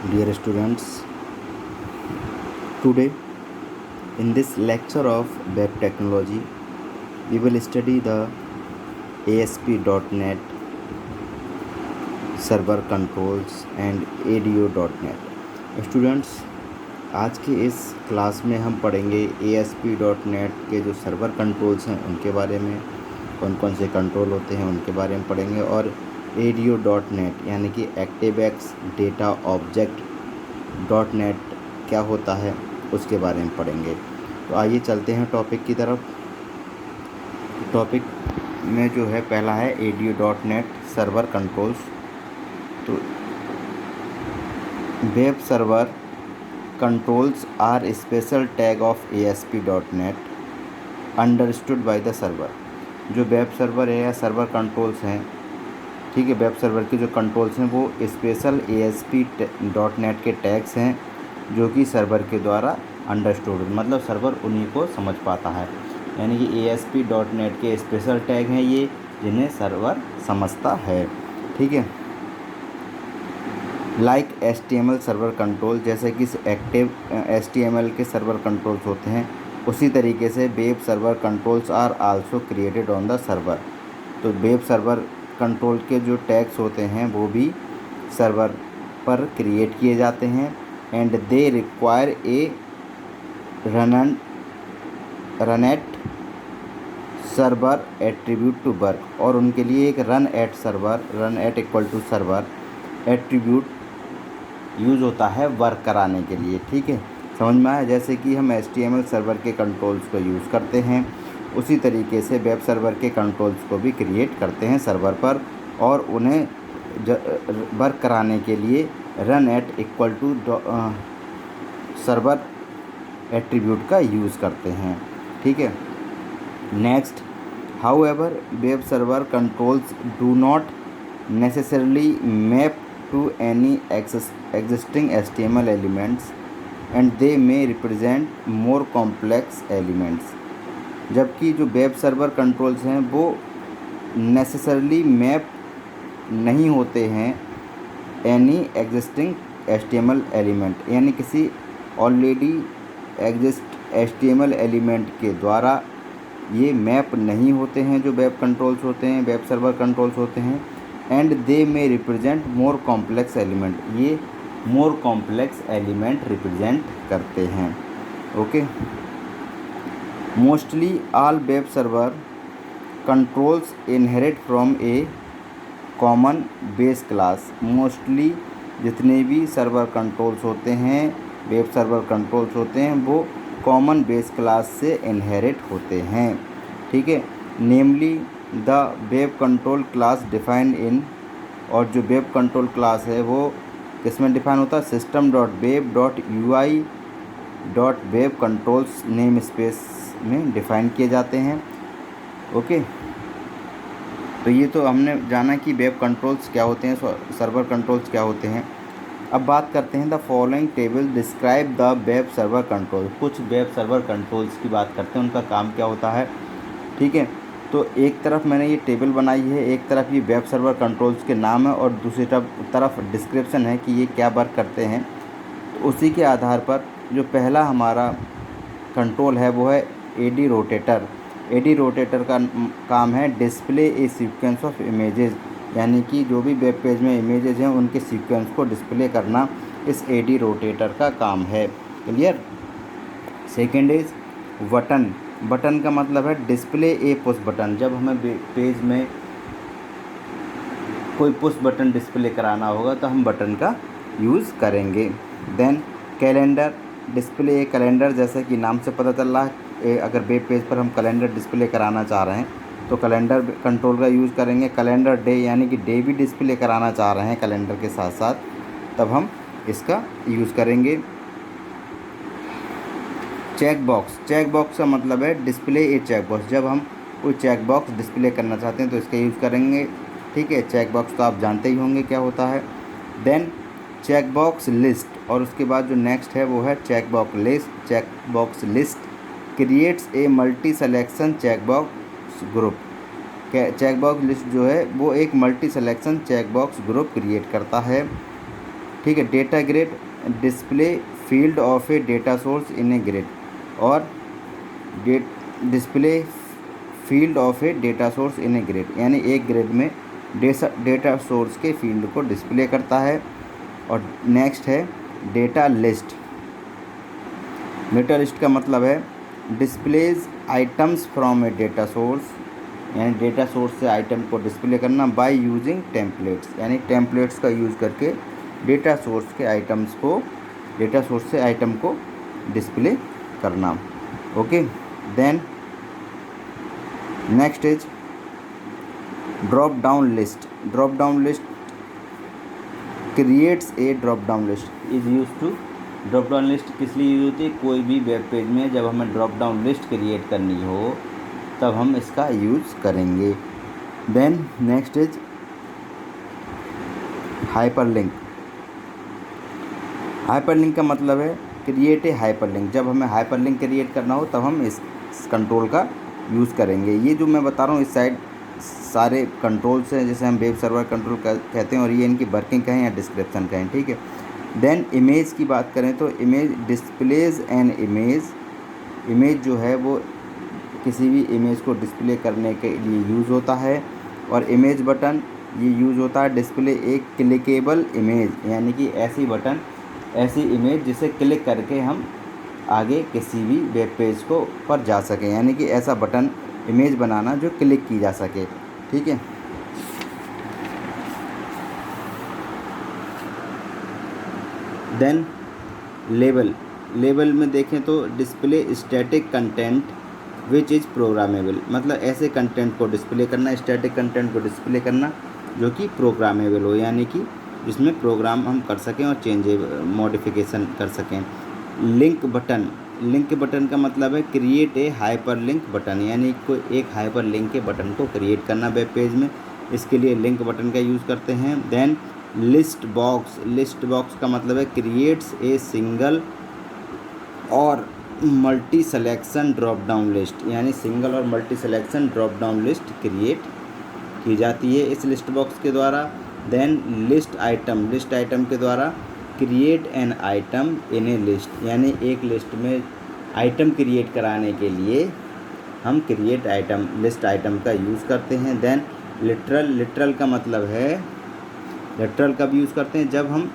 Dear students, today in this lecture of web technology, we will study the ASP.NET server controls and ADO.NET. Students, आज के इस class में हम पढ़ेंगे ASP.NET के जो सर्वर कंट्रोल्स हैं उनके बारे में, कौन कौन से कंट्रोल होते हैं उनके बारे में पढ़ेंगे, और ADO.NET यानी कि एक्टिवएक्स डेटा ऑब्जेक्ट .NET क्या होता है उसके बारे में पढ़ेंगे। तो आइए चलते हैं टॉपिक की तरफ। टॉपिक में जो है पहला है ADO.NET सर्वर कंट्रोल्स। तो web server controls are special tag of ASP.NET understood by the server. जो वेब सर्वर है या सर्वर कंट्रोल्स हैं, ठीक है, वेब सर्वर के जो कंट्रोल्स हैं वो स्पेशल ASP.NET के टैग्स हैं जो कि सर्वर के द्वारा अंडरस्टूड, मतलब सर्वर उन्हीं को समझ पाता है। यानी कि ASP.NET के स्पेशल टैग हैं ये, जिन्हें सर्वर समझता है। ठीक है, लाइक HTML सर्वर कंट्रोल, जैसे कि एक्टिव HTML के सर्वर कंट्रोल्स होते हैं, उसी तरीके से web server controls are also created on the server. तो वेब सर्वर कंट्रोल के जो टैग्स होते हैं वो भी सर्वर पर क्रिएट किए जाते हैं। And they require a run at server attribute to work, और उनके लिए एक run at equal to server attribute use होता है वर्क कराने के लिए। ठीक है, समझ में आया। जैसे कि हम HTML सर्वर के कंट्रोल्स को यूज़ करते हैं, उसी तरीके से वेब सर्वर के कंट्रोल्स को भी क्रिएट करते हैं सर्वर पर, और उन्हें वर्क कराने के लिए run at equal to server attribute का यूज़ करते हैं। ठीक है, next, however web server controls do not necessarily map to any existing HTML elements and they may represent more complex elements। जबकि जो वेब सर्वर कंट्रोल्स हैं वो necessarily map नहीं होते हैं एनी एग्जिस्टिंग HTML एलिमेंट, यानी किसी ऑलरेडी एग्जिस्ट HTML एलिमेंट के द्वारा ये मैप नहीं होते हैं जो वेब कंट्रोल्स होते हैं, वेब सर्वर कंट्रोल्स होते हैं। एंड दे में रिप्रेजेंट मोर कॉम्प्लेक्स एलिमेंट, ये मोर कॉम्प्लेक्स एलिमेंट रिप्रेजेंट करते हैं। Okay, mostly all web server controls inherit from A common base class. Mostly जितने भी सर्वर कंट्रोल्स होते हैं, वेब सर्वर कंट्रोल्स होते हैं, वो कॉमन बेस क्लास से इनहेरिट होते हैं। ठीक है, namely the web control class define इन, और जो वेब कंट्रोल क्लास है वो किसमें डिफाइन होता है, system.web.ui.web कंट्रोल्स नेम स्पेस में डिफाइन किए जाते हैं। ओके, तो ये तो हमने जाना कि वेब कंट्रोल्स क्या होते हैं, सर्वर कंट्रोल्स क्या होते हैं। अब बात करते हैं the following table describe the web server control. कुछ वेब सर्वर कंट्रोल्स की बात करते हैं, उनका काम क्या होता है। ठीक है, तो एक तरफ मैंने ये टेबल बनाई है, एक तरफ ये वेब सर्वर कंट्रोल्स के नाम है और दूसरी तरफ डिस्क्रिप्शन है कि ये क्या वर्क करते हैं। तो उसी के आधार पर जो पहला हमारा कंट्रोल है वो है AD रोटेटर। AD रोटेटर का काम है display A sequence of images, यानी कि जो भी वेब पेज में इमेजेस हैं उनके सीक्वेंस को डिस्प्ले करना इस AD रोटेटर का काम है। Clear. Second is button. Button का मतलब है डिस्प्ले ए पुश बटन। जब हमें पेज में कोई पुश बटन डिस्प्ले कराना होगा तो हम बटन का यूज़ करेंगे। देन कैलेंडर, डिस्प्ले ए कैलेंडर, जैसे कि नाम से पता चल रहा है, अगर वेब पेज पर हम कैलेंडर डिस्प्ले कराना चाह रहे हैं तो कैलेंडर कंट्रोल का यूज़ करेंगे। कैलेंडर डे, यानी कि डे भी डिस्प्ले कराना चाह रहे हैं कैलेंडर के साथ साथ, तब हम इसका यूज़ करेंगे। चेक बॉक्स, चेक बॉक्स का मतलब है डिस्प्ले ए चेक बॉक्स। जब हम कोई चेक बॉक्स डिस्प्ले करना चाहते हैं तो इसका यूज़ करेंगे। ठीक है, चेक बॉक्स तो आप जानते ही होंगे क्या होता है। देन चेक बॉक्स लिस्ट, और उसके बाद जो नेक्स्ट है वो है check box list. Check box list creates a multi selection check box group. Check box list जो है वो एक multi selection check box group create करता है। ठीक है। Data grid, display field of a data source in a grid, और display field of a data source in a grid, यानी एक ग्रिड में डेटा सोर्स के फील्ड को डिस्प्ले करता है। और नेक्स्ट है डेटा लिस्ट। डेटा लिस्ट का मतलब है displays items from a data source, यानी डेटा सोर्स से आइटम को डिस्प्ले करना बाय यूजिंग टेम्पलेट्स, यानी टेम्पलेट्स का यूज़ करके डेटा सोर्स के आइटम्स को, डेटा सोर्स से आइटम को डिस्प्ले करना। Okay, then next is drop down list. Drop down list creates a drop down list is use to. Drop down list किस लिए यूज होती है? कोई भी वेब पेज में जब हमें ड्रॉप डाउन लिस्ट क्रिएट करनी हो तब हम इसका यूज़ करेंगे। Then next is hyperlink. Hyperlink का मतलब है क्रिएट ए हाइपरलिंक। जब हमें हाइपरलिंक क्रिएट करना हो तब हम इस कंट्रोल का यूज़ करेंगे। ये जो मैं बता रहा हूँ इस साइड सारे कंट्रोल्स हैं, जैसे हम वेब सर्वर कंट्रोल कहते हैं, और ये इनकी वर्किंग कहें या डिस्क्रिप्शन कहें, ठीक है। देन इमेज की बात करें तो image displays an image. Image जो है वो किसी भी इमेज को डिस्प्ले करने के लिए यूज़ होता है। और इमेज बटन ये यूज़ होता है डिस्प्ले एक क्लिकेबल इमेज, यानी कि ऐसी बटन, ऐसी इमेज जिसे क्लिक करके हम आगे किसी भी वेब पेज को पर जा सकें, यानी कि ऐसा बटन इमेज बनाना जो क्लिक की जा सके, ठीक है। Then label. लेबल में देखें तो display static content which is programmable, मतलब ऐसे कंटेंट को डिस्प्ले करना, स्टैटिक कंटेंट को डिस्प्ले करना जो कि प्रोग्रामेबल हो, यानी कि जिसमें प्रोग्राम हम कर सकें और चेंज मॉडिफिकेशन कर सकें। Link button. लिंक बटन का मतलब है create a hyper link button, यानी कोई एक हाइपर लिंक के बटन को क्रिएट करना वेब पेज में, इसके लिए लिंक बटन का यूज़ करते हैं। Then list box. List box का मतलब है क्रिएट्स ए सिंगल और multi selection drop down list, यानी सिंगल और multi selection drop down list create की जाती है इस लिस्ट बॉक्स के द्वारा। Then list item. List item के द्वारा create an item in A list, यानी एक लिस्ट में आइटम क्रिएट कराने के लिए हम क्रिएट आइटम, लिस्ट आइटम का यूज़ करते हैं। Then literal. लिटरल का मतलब है, लिटरल कब यूज़ करते हैं? जब हम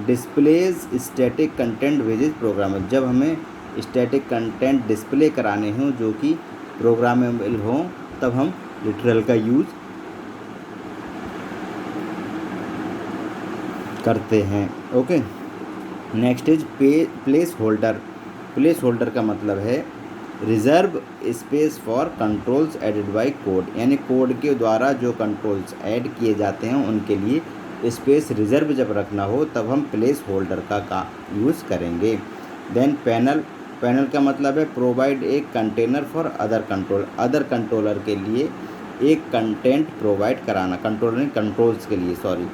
displays static content which is programmable, जब हमें स्टैटिक कंटेंट डिस्प्ले कराने हों जो कि प्रोग्रामेबल हों, तब हम लिटरल का यूज़ करते हैं। Okay, next is place holder. Place holder का मतलब है reserve space for controls added by code, यानी कोड के द्वारा जो कंट्रोल्स ऐड किए जाते हैं उनके लिए स्पेस रिजर्व जब रखना हो तब हम प्लेस होल्डर का यूज़ करेंगे। Then panel. पैनल का मतलब है प्रोवाइड एक container for other control, other controller के लिए एक कंटेंट प्रोवाइड कराना, कंट्रोलर कंट्रोल्स के लिए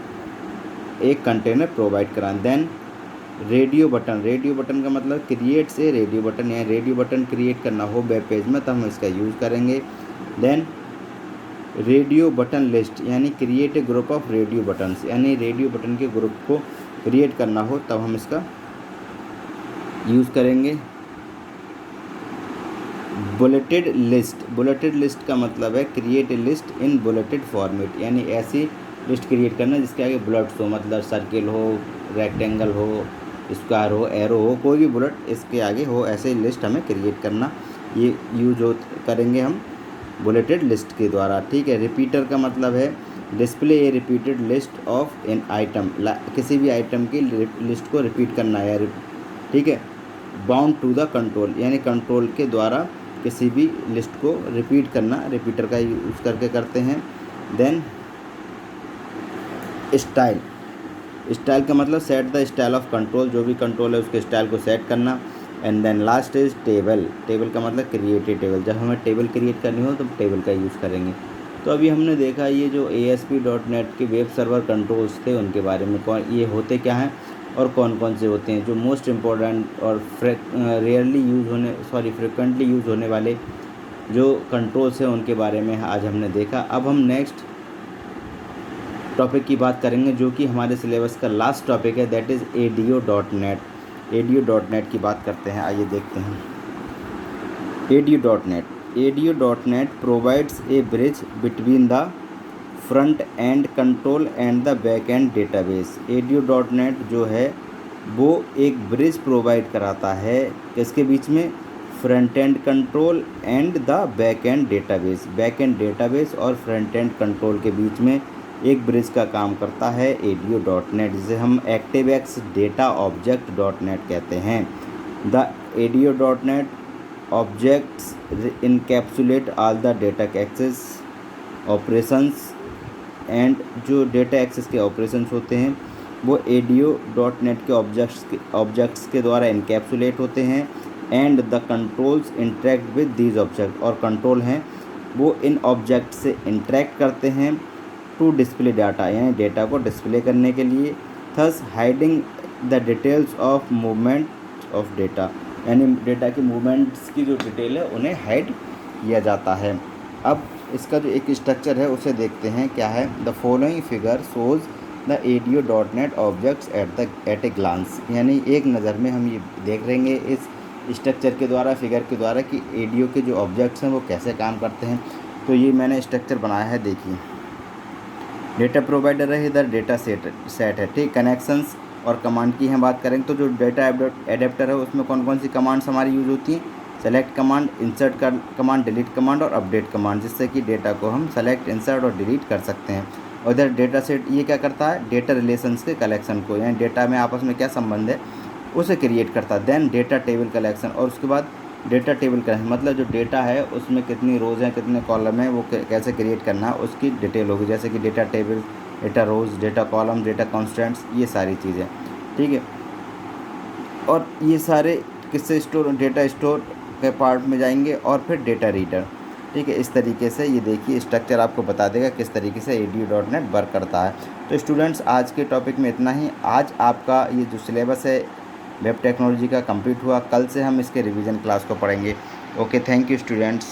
एक कंटेनर प्रोवाइड कराना। Then radio button. Radio button का मतलब क्रिएट से रेडियो बटन, या रेडियो बटन क्रिएट करना हो वेब पेज में तब हम इसका यूज़ करेंगे। देन रेडियो बटन लिस्ट, यानी create a group of radio buttons, यानी रेडियो बटन के ग्रुप को क्रिएट करना हो तब हम इसका यूज़ करेंगे। Bulleted list. बुलेटेड लिस्ट का मतलब है क्रिएट ए लिस्ट इन बुलेटेड फॉर्मेट, यानी ऐसी लिस्ट क्रिएट करना जिसके आगे बुलेट्स हो, मतलब सर्किल हो, रेक्टेंगल हो, स्क्वायर हो, एरो हो, कोई भी बुलेट इसके आगे हो, ऐसे लिस्ट हमें क्रिएट करना, ये यूज करेंगे हम बुलेटेड लिस्ट के द्वारा, ठीक है। रिपीटर का मतलब है display A repeated list of an item, किसी भी आइटम की लिस्ट को रिपीट करना है, ठीक है। बाउंड टू द कंट्रोल, यानी कंट्रोल के द्वारा किसी भी लिस्ट को रिपीट करना, रिपीटर का यूज़ करके करते हैं। Then style. स्टाइल का मतलब set the style of control, जो भी कंट्रोल है उसके स्टाइल को सेट करना। And then last is table. Table का मतलब क्रिएट ए टेबल, जब हमें टेबल क्रिएट करनी हो तो टेबल का यूज़ करेंगे। तो अभी हमने देखा ये जो ASP.NET के वेब सर्वर कंट्रोल्स थे उनके बारे में, ये होते क्या हैं और कौन कौन से होते हैं, जो मोस्ट इम्पोर्टेंट और फ्रिक्वेंटली यूज़ होने वाले जो कंट्रोल्स हैं उनके बारे में आज हमने देखा। अब हम नेक्स्ट टॉपिक की बात करेंगे जो कि हमारे सिलेबस का लास्ट टॉपिक है, दैट इज़ ADO.NET। ADO.NET की बात करते हैं, आइए देखते हैं। ADO.NET provides a bridge between the front end control and the back and database. ADO.NET जो है वो एक ब्रिज प्रोवाइड कराता है किसके बीच में, front end control and the back and database. Back and database और फ्रंट एंड कंट्रोल के बीच में एक ब्रिज का काम करता है ADO.NET, जिसे हम ActiveX डेटा ऑब्जेक्ट.NET कहते हैं। The ADO.NET objects encapsulate all the data access operations and जो डेटा एक्सेस के ऑपरेशंस होते हैं वो ADO.NET के ऑब्जेक्ट्स के द्वारा इनकैप्सुलेट होते हैं। And the controls interact with these object, और कंट्रोल हैं वो इन ऑब्जेक्ट से इंटरेक्ट करते हैं टू डिस्प्ले डाटा, यानी डेटा को डिस्प्ले करने के लिए। Thus hiding the details of movement of data, यानी डेटा के मूवमेंट्स की जो डिटेल है उन्हें हाइड किया जाता है। अब इसका जो एक स्ट्रक्चर है उसे देखते हैं क्या है। The following figure shows the ADO.NET objects at a glance, यानी एक नज़र में हम ये देख लेंगे इस स्ट्रक्चर के द्वारा, फिगर के द्वारा कि ADO के जो ऑब्जेक्ट्स हैं वो कैसे काम करते हैं। तो ये मैंने स्ट्रक्चर बनाया है, देखिए। डेटा प्रोवाइडर है, इधर डेटा सेट है, ठीक। कनेक्शंस और कमांड की हम बात करें तो जो डेटा एडेप्टर है उसमें कौन कौन सी कमांड्स हमारी यूज़ होती हैं, select command, insert command, delete command और अपडेट कमांड, जिससे कि डेटा को हम सेलेक्ट, इंसर्ट और डिलीट कर सकते हैं। और इधर डेटा सेट ये क्या करता है, डेटा रिलेशंस के कलेक्शन को, यानी डेटा में आपस में क्या संबंध है उसे क्रिएट करता है। देन डेटा टेबल कलेक्शन, और उसके बाद डेटा टेबल कलेक्शन मतलब जो डेटा है उसमें कितनी रोज़ हैं कितने कॉलम हैं वो कैसे क्रिएट करना है उसकी डिटेल होगी, जैसे कि डेटा टेबल, डेटा रोज़, डेटा कॉलम, डेटा कॉन्स्टेंट्स, ये सारी चीज़ें, ठीक है। और ये सारे किससे स्टोर, डेटा स्टोर के पार्ट में जाएंगे और फिर डेटा रीडर, ठीक है। इस तरीके से ये देखिए स्ट्रक्चर आपको बता देगा किस तरीके से ADO.NET वर्क करता है। तो स्टूडेंट्स आज के टॉपिक में इतना ही। आज आपका ये जो सिलेबस है वेब टेक्नोलॉजी का कंप्लीट हुआ, कल से हम इसके रिवीजन क्लास को पढ़ेंगे। Okay, thank you students.